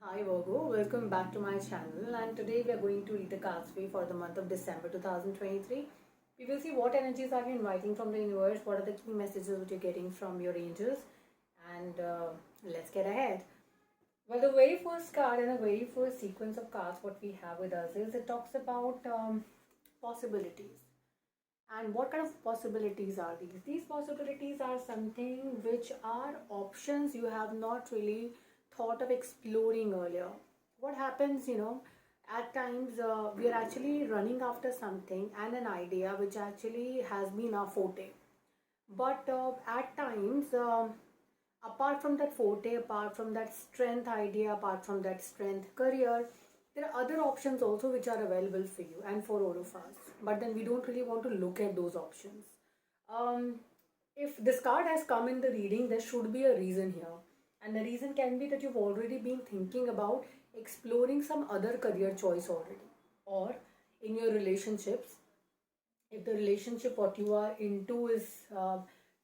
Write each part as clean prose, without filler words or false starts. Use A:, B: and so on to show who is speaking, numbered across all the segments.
A: Hi Virgo, welcome back to my channel, and today we are going to read the cards for you for the month of December 2023. We will see what energies are you inviting from the universe, what are the key messages that you're getting from your angels, and let's get ahead. Well, the very first card and the very first sequence of cards what we have with us is it talks about possibilities. And what kind of possibilities are these? These possibilities are something which are options you have not really thought of exploring earlier. What happens, at times we are actually running after something and an idea which actually has been our forte. But at times, apart from that forte, apart from that strength idea, apart from that strength career, there are other options also which are available for you and for all of us. But then we don't really want to look at those options. Um, if this card has come in the reading, there should be a reason here. And the reason can be that you've already been thinking about exploring some other career choice already. Or in your relationships, if the relationship what you are into is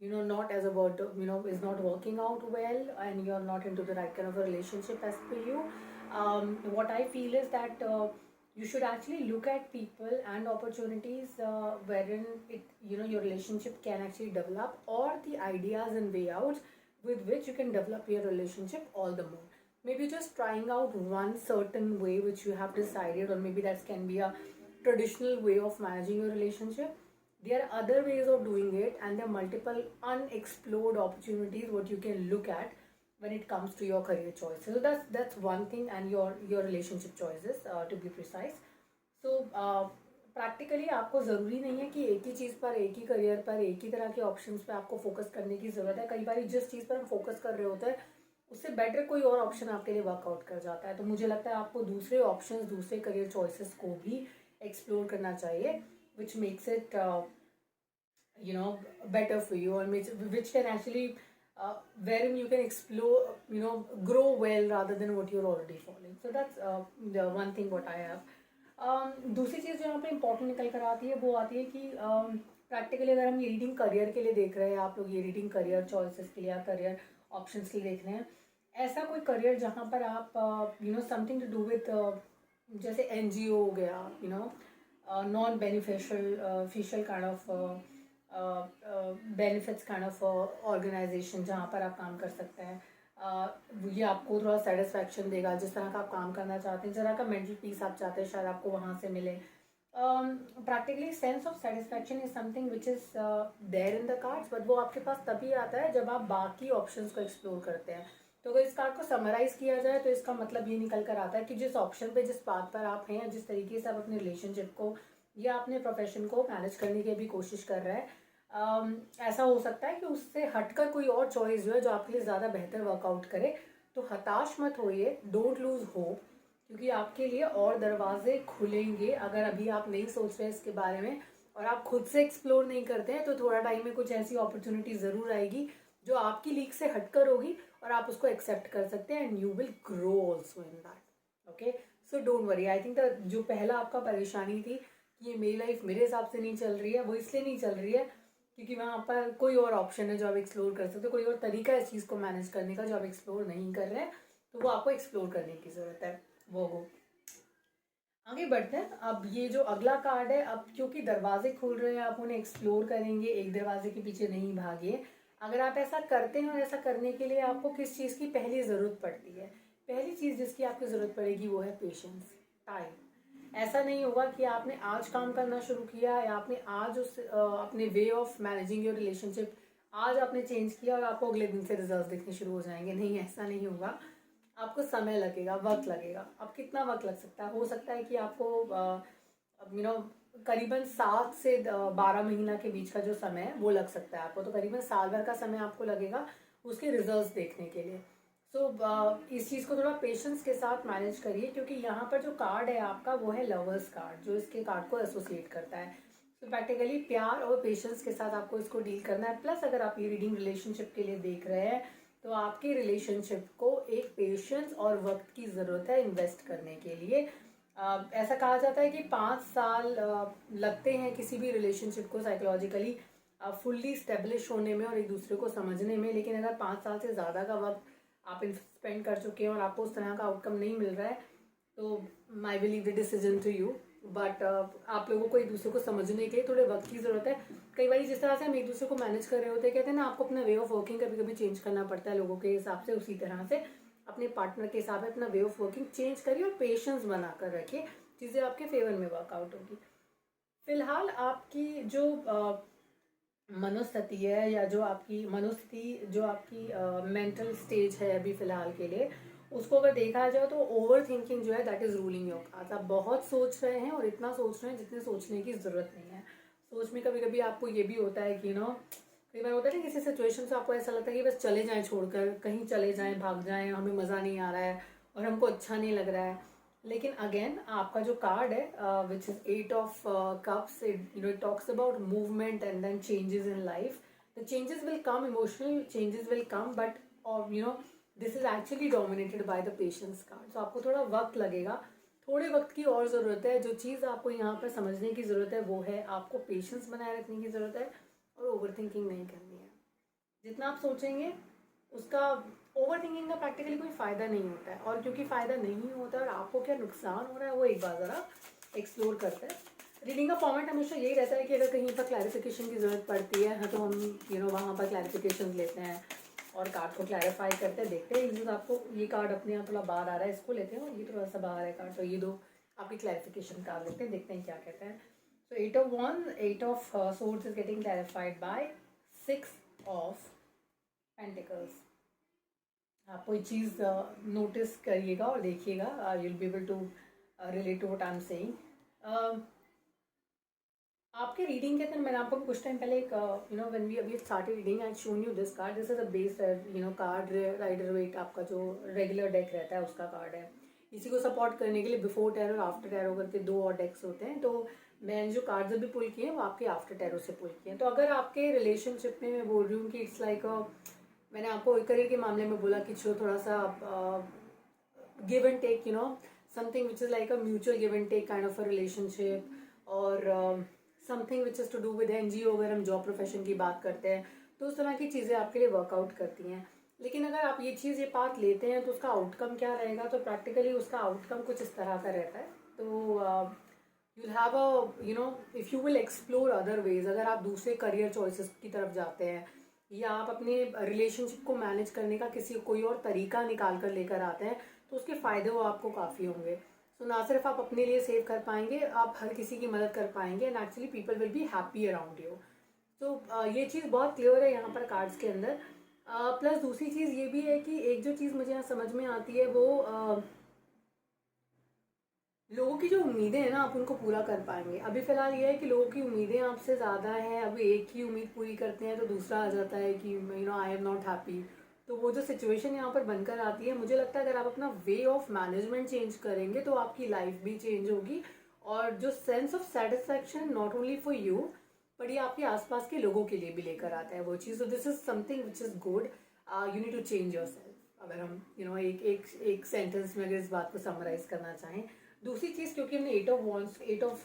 A: not as a word is not working out well and you're not into the right kind of a relationship as per you, what I feel is that you should actually look at people and opportunities wherein your relationship can actually develop, or the ideas and way outs with which you can develop your relationship all the more. Maybe just trying out one certain way which you have decided, or maybe that can be a traditional way of managing your relationship. There are other ways of doing it, and there are multiple unexplored opportunities what you can look at when it comes to your career choices. So that's one thing, and your relationship choices, to be precise. So practically आपको ज़रूरी नहीं है कि एक ही चीज़ पर, एक ही career पर, एक ही तरह के ऑप्शंस पे आपको फोकस करने की ज़रूरत है. कई बार जिस चीज़ पर हम फोकस कर रहे होते हैं उससे बेटर कोई और ऑप्शन आपके लिए वर्कआउट कर जाता है. तो मुझे लगता है आपको दूसरे ऑप्शंस, दूसरे करियर चॉइसेस को भी एक्सप्लोर करना चाहिए, which makes it better for you, or which can actually wherein you can explore, grow well rather than what you're already following. So that's the one thing what I have. दूसरी चीज़ जो यहाँ पे important निकल कर आती है वो आती है कि प्रैक्टिकली अगर हम ये रीडिंग करियर के लिए देख रहे हैं, आप लोग ये रीडिंग करियर चॉइसेस के लिए या करियर ऑप्शंस के लिए देख रहे हैं, ऐसा कोई करियर जहाँ पर आप समथिंग टू डू विथ, जैसे एनजीओ हो गया, non beneficial official kind of benefits kind of organization जहाँ पर आप काम कर सकते हैं. ये आपको थोड़ा सेटिस्फैक्शन देगा. जिस तरह का आप काम करना चाहते हैं, जिस तरह का मेंटल पीस आप चाहते हैं, शायद आपको वहाँ से मिले. Practically sense of satisfaction is something which is there in the cards, but वो आपके पास तभी आता है जब आप बाकी ऑप्शंस को एक्सप्लोर करते हैं. तो अगर इस कार्ड को समराइज किया जाए तो इसका मतलब ये निकल कर आता है कि जिस ऑप्शन पे, जिस बात पर आप हैं, जिस तरीके से आप अपने रिलेशनशिप को या अपने प्रोफेशन को मैनेज करने की भी कोशिश कर रहे हैं, ऐसा हो सकता है कि उससे हटकर कोई और चॉइस जो है जो आपके लिए ज़्यादा बेहतर वर्कआउट करे. तो हताश मत होइए, डोंट लूज होप, क्योंकि आपके लिए और दरवाजे खुलेंगे. अगर अभी आप नहीं सोच रहे इसके बारे में और आप खुद से एक्सप्लोर नहीं करते हैं, तो थोड़ा टाइम में कुछ ऐसी अपॉर्चुनिटी ज़रूर आएगी जो आपकी लीग से हटकर होगी और आप उसको एक्सेप्ट कर सकते हैं, and you will grow also in that. Okay, so don't worry. I think जो पहला आपका परेशानी थी कि ये मेरी लाइफ मेरे हिसाब से नहीं चल रही है, वो इसलिए नहीं चल रही है क्योंकि वहाँ पर कोई और ऑप्शन है जो आप एक्सप्लोर कर सकते हो, कोई और तरीका है इस चीज़ को मैनेज करने का जो आप एक्सप्लोर नहीं कर रहे हैं. तो वो आपको एक्सप्लोर करने की ज़रूरत है. वो आगे बढ़ते हैं. अब ये जो अगला कार्ड है, अब क्योंकि दरवाजे खुल रहे हैं, आप उन्हें एक्सप्लोर करेंगे, एक दरवाजे के पीछे नहीं भागिए. अगर आप ऐसा करते हैं और ऐसा करने के लिए आपको किस चीज़ की पहली ज़रूरत पड़ती है, पहली चीज़ जिसकी आपको ज़रूरत पड़ेगी वो है पेशेंस, टाइम. ऐसा नहीं होगा कि आपने आज काम करना शुरू किया या आपने आज उस अपने way of managing your relationship आज आपने चेंज किया और आपको अगले दिन से रिजल्ट दिखने शुरू हो जाएंगे. नहीं, ऐसा नहीं होगा. आपको समय लगेगा, वक्त लगेगा. अब कितना वक्त लग सकता है? हो सकता है कि आपको करीबन 7 से 12 महीना के बीच का जो समय है वो लग सकता है आपको. तो करीबन साल भर का समय आपको लगेगा उसके रिजल्ट्स देखने के लिए. सो इस चीज़ को थोड़ा पेशेंस के साथ मैनेज करिए, क्योंकि यहाँ पर जो कार्ड है आपका वो है लवर्स कार्ड, जो इसके कार्ड को एसोसिएट करता है. तो प्रैक्टिकली प्यार और पेशेंस के साथ आपको इसको डील करना है. प्लस अगर आप ये रीडिंग रिलेशनशिप के लिए देख रहे हैं तो आपके रिलेशनशिप को एक पेशेंस और वक्त की ज़रूरत है इन्वेस्ट करने के लिए. ऐसा कहा जाता है कि 5 साल लगते हैं किसी भी रिलेशनशिप को साइकोलॉजिकली फुल्ली स्टेब्लिश होने में और एक दूसरे को समझने में. लेकिन अगर 5 साल से ज़्यादा का वक्त आप स्पेंड कर चुके हैं और आपको उस तरह का आउटकम नहीं मिल रहा है, तो I will leave the decision to you. But आप लोगों को एक दूसरे को समझने के लिए थोड़े वक्त की ज़रूरत है। कई बार जिस तरह से हम एक दूसरे को मैनेज कर रहे होते हैं, कहते हैं ना, आपको अपना वे ऑफ वर्किंग कभी कभी चेंज करना पड़ता है लोगों के हिसाब से, उसी तरह से अपने पार्टनर के हिसाब से अपना वे ऑफ वर्किंग चेंज करिए और पेशेंस बनाकर रखिए, चीज़ें आपके फेवर में वर्कआउट होगी। फिलहाल आपकी जो मनोस्थिति है, या जो आपकी मनोस्थिति, जो आपकी मेंटल स्टेज है अभी फ़िलहाल के लिए, उसको अगर देखा जाए तो ओवर थिंकिंग जो है that is ruling your cards. आप बहुत सोच रहे हैं और इतना सोच रहे हैं जितने सोचने की ज़रूरत नहीं है। सोच में कभी कभी आपको ये भी होता है कि कई बार होता है ना, किसी सिचुएशन से आपको ऐसा लगता है कि बस चले जाएं, छोड़कर कहीं चले जाएं, भाग जाएं, हमें मज़ा नहीं आ रहा है और हमको अच्छा नहीं लग रहा है। लेकिन अगेन आपका जो कार्ड है which is 8 of Cups, it talks about movement and then changes in life. The changes will come, emotional changes will come, but this is actually dominated by the patience card. So आपको थोड़ा वक्त लगेगा, थोड़े वक्त की और ज़रूरत है। जो चीज़ आपको यहाँ पर समझने की ज़रूरत है वो है आपको पेशेंस बनाए रखने की ज़रूरत है और ओवर थिंकिंग नहीं करनी है। जितना आप सोचेंगे उसका, ओवर थिंकिंग का प्रैक्टिकली कोई फ़ायदा नहीं होता है, और क्योंकि फ़ायदा नहीं होता और आपको क्या नुकसान हो रहा है वो एक बार ज़रा एक्सप्लोर करते हैं। रीडिंग का फॉर्मेट हमेशा यही रहता है कि अगर कहीं पर क्लैरिफिकेशन की ज़रूरत पड़ती है तो हम वहाँ पर क्लैरिफिकेशन लेते हैं और कार्ड को क्लैरिफाई करते हैं, देखते हैं। यूज आपको ये कार्ड अपने यहाँ थोड़ा बाहर आ रहा है, इसको लेते हैं, और ये थोड़ा सा बाहर है कार्ड, तो ये दो आपकी क्लैरिफिकेशन कार्ड लेते हैं, देखते हैं क्या कहते हैं। So 8 of Wands, 8 of Swords is getting clarified by 6 of Pentacles। आप कोई चीज़ नोटिस करिएगा और देखिएगा, you will be able to relate to what I am saying. आपके रीडिंग के अंदर मैंने आपको कुछ टाइम पहले एक व्हेन वी अभी started reading I shown you this card. This is a base card Rider Waite, आपका जो रेगुलर डेक रहता है उसका कार्ड है। इसी को सपोर्ट करने के लिए बिफोर टैरो और आफ्टर टैरो करके 2 और डेक्स होते हैं। तो मैंने जो कार्ड्स अभी पुल किए हैं वो आपके आफ्टर टैरो से पुल किए हैं। तो अगर आपके रिलेशनशिप में मैं बोल रही हूँ कि इट्स लाइक मैंने आपको करियर के मामले में बोला कि जो थोड़ा सा give and take, something which is like a mutual give and take kind of a relationship, और something which is to do with NGO, अगर हम जॉब प्रोफेशन की बात करते हैं तो उस तरह की चीज़ें आपके लिए वर्कआउट करती हैं। लेकिन अगर आप ये पाथ लेते हैं तो उसका आउटकम क्या रहेगा, तो प्रैक्टिकली उसका आउटकम कुछ इस तरह का रहता है। तो you'll have if you will explore other ways, अगर आप दूसरे करियर चॉइसेस की तरफ जाते हैं या आप अपने रिलेशनशिप को मैनेज करने का कोई और तरीका निकाल कर लेकर आते हैं, तो उसके फ़ायदे वो आपको काफ़ी होंगे। सो ना सिर्फ आप अपने लिए सेव कर पाएंगे, आप हर किसी की मदद कर पाएंगे, and actually people will be happy around you. तो ये चीज़ बहुत क्लियर है यहाँ पर कार्ड्स के अंदर। प्लस दूसरी चीज़ ये भी है कि एक जो चीज़ मुझे यहाँ समझ में आती है वो लोगों की जो उम्मीदें हैं ना, आप उनको पूरा कर पाएंगे। अभी फ़िलहाल ये है कि लोगों की उम्मीदें आपसे ज़्यादा हैं, अभी एक ही उम्मीद पूरी करते हैं तो दूसरा आ जाता है कि आई एम नॉट हैप्पी। तो वो जो सिचुएशन यहाँ पर बनकर आती है, मुझे लगता है अगर आप अपना वे ऑफ मैनेजमेंट चेंज करेंगे तो आपकी लाइफ भी चेंज होगी, और जो sense of satisfaction not only for you but ये आपके आसपास के लोगों के लिए भी लेकर आता है वो चीज़। तो this is something which is good, you need to change your self. अगर हम एक सेंटेंस में अगर इस बात को समराइज करना चाहें। दूसरी चीज़, क्योंकि हमने 8 of Wands, 8 of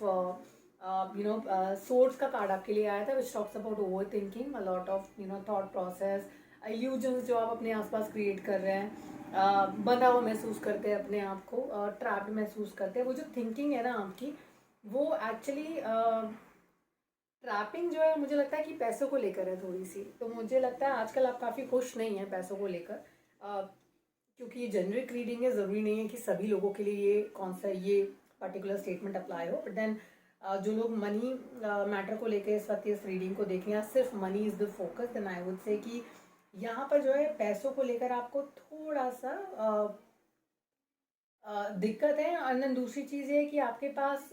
A: Swords का कार्ड आपके लिए आया था, which talks about over thinking, a lot of thought process, illusions जो आप अपने आसपास क्रिएट कर रहे हैं, बंधा हुआ महसूस करते हैं अपने आप को, ट्रैप्ड महसूस करते हैं। वो जो थिंकिंग है ना आपकी, वो एक्चुअली ट्रैपिंग जो है, मुझे लगता है कि पैसों को लेकर है थोड़ी सी। तो मुझे लगता है आजकल आप काफ़ी खुश नहीं हैं पैसों को लेकर, क्योंकि ये जेनरिक रीडिंग है, ज़रूरी नहीं है कि सभी लोगों के लिए ये पर्टिकुलर स्टेटमेंट अप्लाई हो। बट देन जो लोग मनी मैटर को लेकर इस वक्त इस रीडिंग को देखें, या सिर्फ money is the focus, then I would say कि यहाँ पर जो है पैसों को लेकर आपको थोड़ा सा दिक्कत है। और देन दूसरी चीज़ है कि आपके पास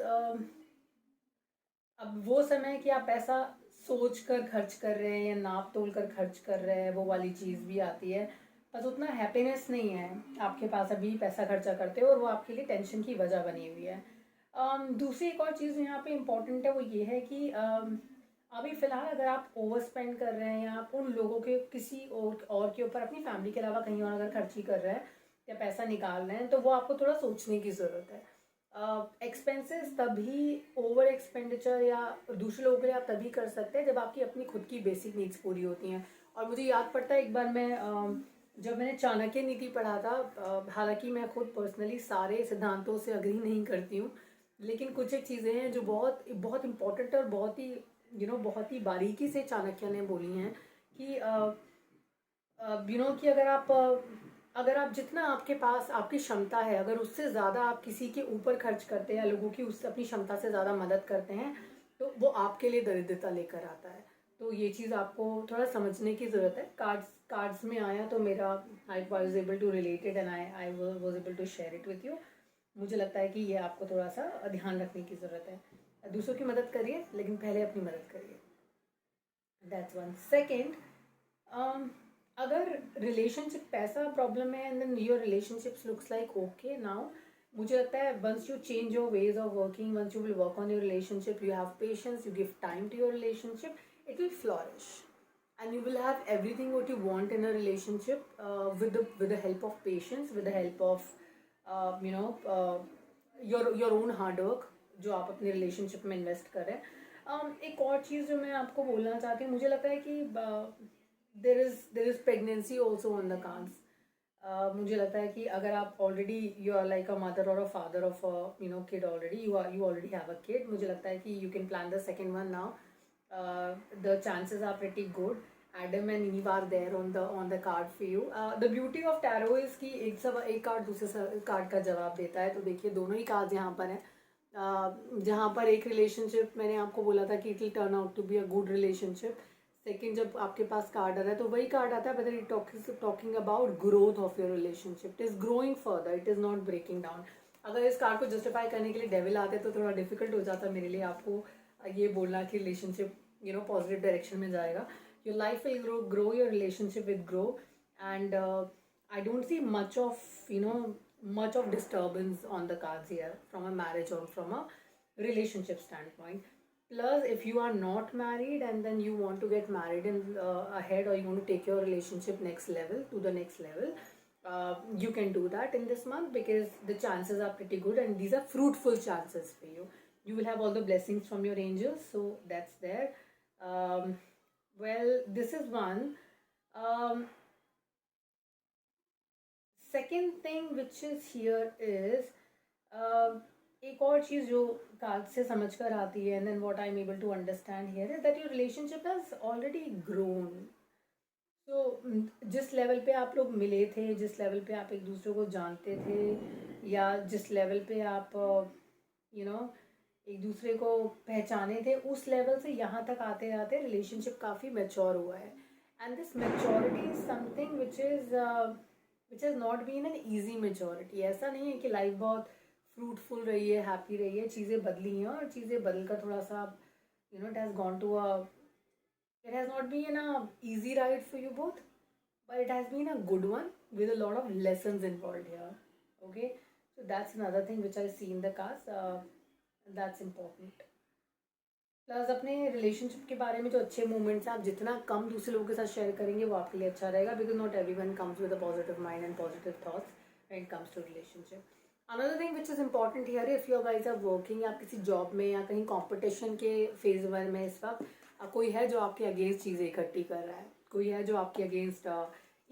A: अब वो समय कि आप पैसा सोच कर खर्च कर रहे हैं या नाप तोल कर खर्च कर रहे हैं, वो वाली चीज़ भी आती है। बस उतना हैप्पीनेस नहीं है आपके पास अभी पैसा खर्चा करते हो, और वो आपके लिए टेंशन की वजह बनी हुई है। दूसरी एक और चीज़ यहाँ पे इम्पोर्टेंट है, वो ये है कि अभी फ़िलहाल अगर आप ओवर स्पेंड कर रहे हैं या आप उन लोगों के किसी और के ऊपर, अपनी फैमिली के अलावा कहीं और अगर खर्ची कर रहे हैं या पैसा निकाल रहे हैं, तो वो आपको थोड़ा सोचने की ज़रूरत है। एक्सपेंसेस तभी, ओवर एक्सपेंडिचर या दूसरे लोगों के लिए आप तभी कर सकते हैं जब आपकी अपनी खुद की बेसिक नीड्स पूरी होती हैं। और मुझे याद पड़ता है एक बार मैं जब मैंने चाणक्य नीति पढ़ा था, हालांकि मैं खुद पर्सनली सारे सिद्धांतों से अग्री नहीं करती हूँ, लेकिन कुछ एक चीज़ें हैं जो बहुत बहुत इम्पोर्टेंट और बहुत ही बहुत ही बारीकी से चाणक्य ने बोली हैं कि कि अगर आप जितना आपके पास आपकी क्षमता है, अगर उससे ज़्यादा आप किसी के ऊपर खर्च करते हैं, लोगों की उससे अपनी क्षमता से ज़्यादा मदद करते हैं, तो वो आपके लिए दरिद्रता लेकर आता है। तो ये चीज़ आपको थोड़ा समझने की ज़रूरत है। कार्ड्स में आया तो मेरा I was able to related and I was able to share it with you. मुझे लगता है कि ये आपको थोड़ा सा ध्यान रखने की ज़रूरत है। दूसरों की मदद करिए, लेकिन पहले अपनी मदद करिए। That's one. सेकेंड, अगर रिलेशनशिप पैसा प्रॉब्लम है and then your relationships looks like okay now, मुझे लगता है once you change your ways of working, once you will work on your relationship, you have patience, you give time to your relationship, it will flourish and you will have everything what you want in a relationship, with the help of patience, with the help of your own hard work जो आप अपने relationship में invest कर रहे हैं। एक और चीज़ जो मैं आपको बोलना चाहती हूँ, मुझे लगता है कि there is pregnancy also on the cards. मुझे लगता है कि अगर आप already you are like a mother और a father of kid, already you already have a kid, मुझे लगता है कि you can plan the second one now. The chances are pretty good. Adam and Eve are there on the card for you. The beauty of tarot is कि एक card दूसरे card का जवाब देता है। तो देखिए दोनों ही कार्ड यहाँ पर हैं। जहाँ पर एक रिलेशनशिप मैंने आपको बोला था कि it will turn out to be a good relationship, second जब आपके पास कार्ड आता है तो वही कार्ड आता है, but it talking about growth of your relationship, it is growing further, it is not breaking down. अगर इस कार्ड को जस्टिफाई करने के लिए डेविल आते तो थोड़ा डिफिकल्ट हो जाता मेरे लिए आपको ये बोलना कि रिलेशनशिप पॉजिटिव डायरेक्शन में जाएगा। Your life will grow, your relationship will grow, and I don't see much of disturbance on the cards here from a marriage or from a relationship standpoint. Plus, if you are not married and then you want to get married in ahead, or you want to take your relationship next level to the next level, you can do that in this month because the chances are pretty good and these are fruitful chances for you. You will have all the blessings from your angels, so that's there. Well, this is one. Second thing which is here is, एक और चीज़ जो card से समझ कर आती है, and then what I'm able to understand here is that your relationship has already grown. तो जिस लेवल पे आप लोग मिले थे, जिस लेवल पे आप एक दूसरे को जानते थे, या जिस लेवल पे आप एक दूसरे को पहचाने थे, उस लेवल से यहाँ तक आते आते रिलेशनशिप काफ़ी मैच्योर हुआ है। And this maturity is something which has not been an easy maturity. ऐसा नहीं है कि लाइफ बहुत फ्रूटफुल रही है, हैप्पी रही है, चीज़ें बदली हैं और चीज़ें बदल कर थोड़ा सा it has gone to it has not been a easy ride for you both, but it has been a good one with a lot of lessons involved here. Okay, so that's another thing which I see in the cards. That's important. Plus अपने relationship के बारे में जो अच्छे moments हैं, आप जितना कम दूसरे लोगों के साथ शेयर करेंगे वो आपके लिए अच्छा रहेगा, because not everyone comes with a positive mind and positive thoughts when it comes to relationship. Another thing which is important here, if you guys are working, आप किसी जॉब में या कहीं कॉम्पिटिशन के फेज वन में इस वक्त, कोई है जो आपके अगेंस्ट चीज़ें इकट्ठी कर रहा है, कोई है जो आपके अगेंस्ट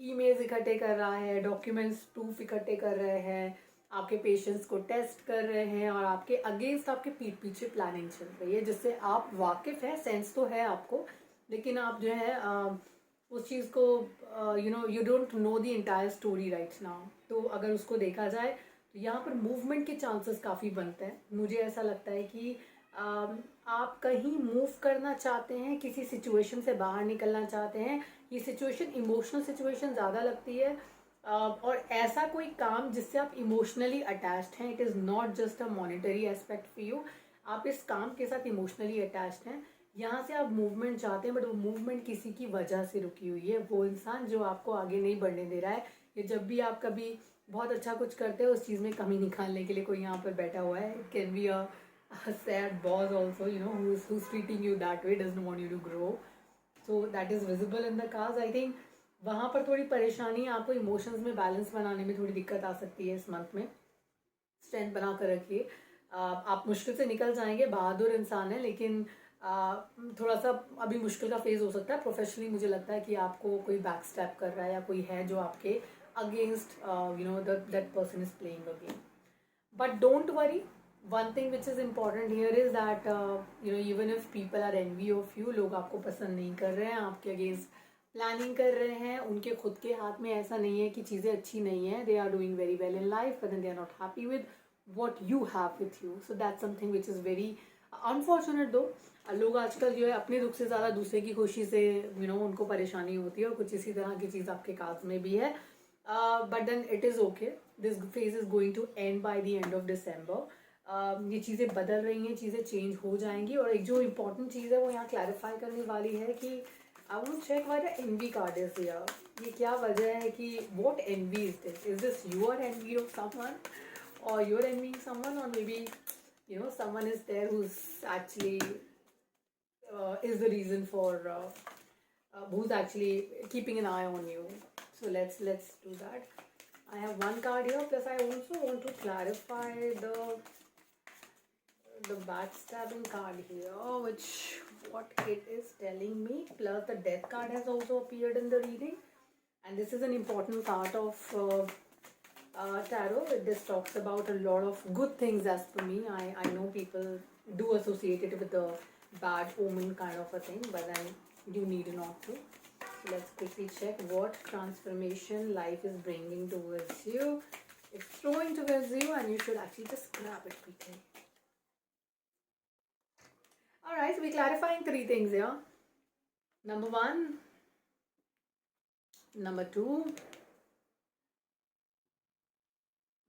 A: ईमेल्स इकट्ठे कर रहा है, डॉक्यूमेंट्स प्रूफ इकट्ठे कर रहे हैं, आपके पेशेंस को टेस्ट कर रहे हैं, और आपके अगेंस्ट आपके पीठ पीछे प्लानिंग चल रही है जिससे आप वाकिफ़ हैं, सेंस तो है आपको, लेकिन आप जो है उस चीज़ को you don't know the entire story right now. तो अगर उसको देखा जाए तो यहाँ पर मूवमेंट के चांसेस काफ़ी बनते हैं. मुझे ऐसा लगता है कि आप कहीं मूव करना चाहते हैं, किसी सिचुएशन से बाहर निकलना चाहते हैं. ये सिचुएशन इमोशनल सिचुएशन ज़्यादा लगती है, और ऐसा कोई काम जिससे आप इमोशनली अटैच्ड हैं. It is not just a monetary aspect for you. आप इस काम के साथ इमोशनली अटैच्ड हैं. यहाँ से आप मूवमेंट चाहते हैं, बट वो मूवमेंट किसी की वजह से रुकी हुई है. वो इंसान जो आपको आगे नहीं बढ़ने दे रहा है, या जब भी आप कभी बहुत अच्छा कुछ करते हो उस चीज़ में कमी निकालने के लिए कोई यहाँ पर बैठा हुआ है. It can be a sad boss also, who's treating you that way, doesn't want you to grow. So that is visible in the cards. I think वहाँ पर थोड़ी परेशानी है, आपको इमोशंस में बैलेंस बनाने में थोड़ी दिक्कत आ सकती है इस मंथ में. स्ट्रेंथ बना कर रखिए, आप मुश्किल से निकल जाएंगे. बहादुर इंसान है, लेकिन थोड़ा सा अभी मुश्किल का फेज हो सकता है। प्रोफेशनली मुझे लगता है कि आपको कोई बैक स्टैप कर रहा है या कोई है जो आपके against that person is playing a game. But don't worry. One thing which is important here is that even if people are envy of you, लोग आपको पसंद नहीं कर रहे हैं, आपके अगेंस्ट प्लानिंग कर रहे हैं, उनके खुद के हाथ में ऐसा नहीं है कि चीज़ें अच्छी नहीं है। They are doing very well in life but then they are not happy with what you have with you. So that's something which is very unfortunate though. लोग आजकल जो है अपने दुख से ज़्यादा दूसरे की खुशी से उनको परेशानी होती है, और कुछ इसी तरह की चीज़ आपके काज में भी है। But then it is okay, this phase is going to end by the end of December. ये चीज़ें बदल रही हैं, चीज़ें चेंज हो जाएंगी। और एक जो इम्पोर्टेंट चीज़ है वो यहाँ क्लैरिफाई करने वाली है कि I want check why the envy card is here. ये क्या वजह है कि what envy is this? Is this you are envy of someone, or you're envying someone, or maybe someone is there who's actually is the reason for who's actually keeping an eye on you. So let's do that. I have one card here, plus I also want to clarify the backstabbing card here, which what it is telling me. Plus the death card has also appeared in the reading, and this is an important part of tarot. This talks about a lot of good things as per me. I know people do associate it with the bad omen kind of a thing, but then you need not to. So let's quickly check what transformation life is bringing towards you. It's throwing towards you, and you should actually just grab it quickly. Alright, so we're clarifying 3 things here. Number 1, number 2,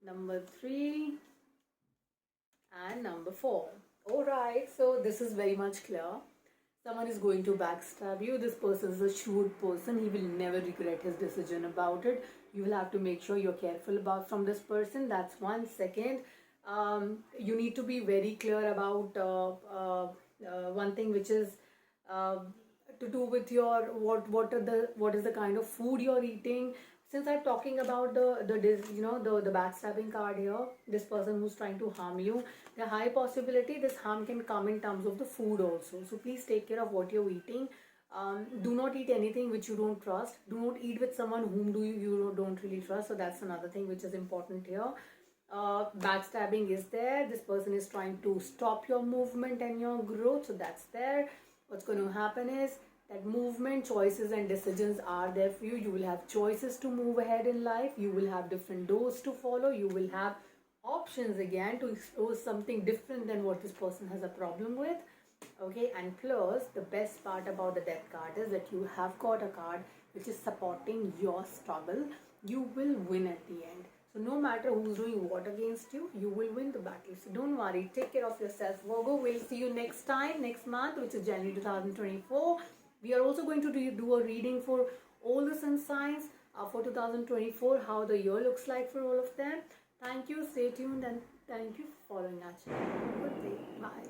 A: number 3, and number 4. Alright, so this is very much clear. Someone is going to backstab you. This person is a shrewd person. He will never regret his decision about it. You will have to make sure you're careful about from this person. That's one. Second, you need to be very clear about one thing, which is to do with your what is the kind of food you're eating. Since I'm talking about the backstabbing card here, this person who's trying to harm you, the high possibility this harm can come in terms of the food also. So please take care of what you're eating. Do not eat anything which you don't trust. Do not eat with someone whom you don't really trust. So that's another thing which is important here. Backstabbing is there. This person is trying to stop your movement and your growth. So that's there. What's going to happen is that movement, choices and decisions are there for you. You will have choices to move ahead in life. You will have different doors to follow. You will have options again to explore something different than what this person has a problem with. Okay, and plus the best part about the death card is that you have got a card which is supporting your struggle. You will win at the end. So no matter who's doing what against you, you will win the battle. So don't worry. Take care of yourself, Virgo. We'll see you next time, next month, which is January 2024. We are also going to do a reading for all the sun signs for 2024, how the year looks like for all of them. Thank you. Stay tuned and thank you for following our channel. Good day. Bye.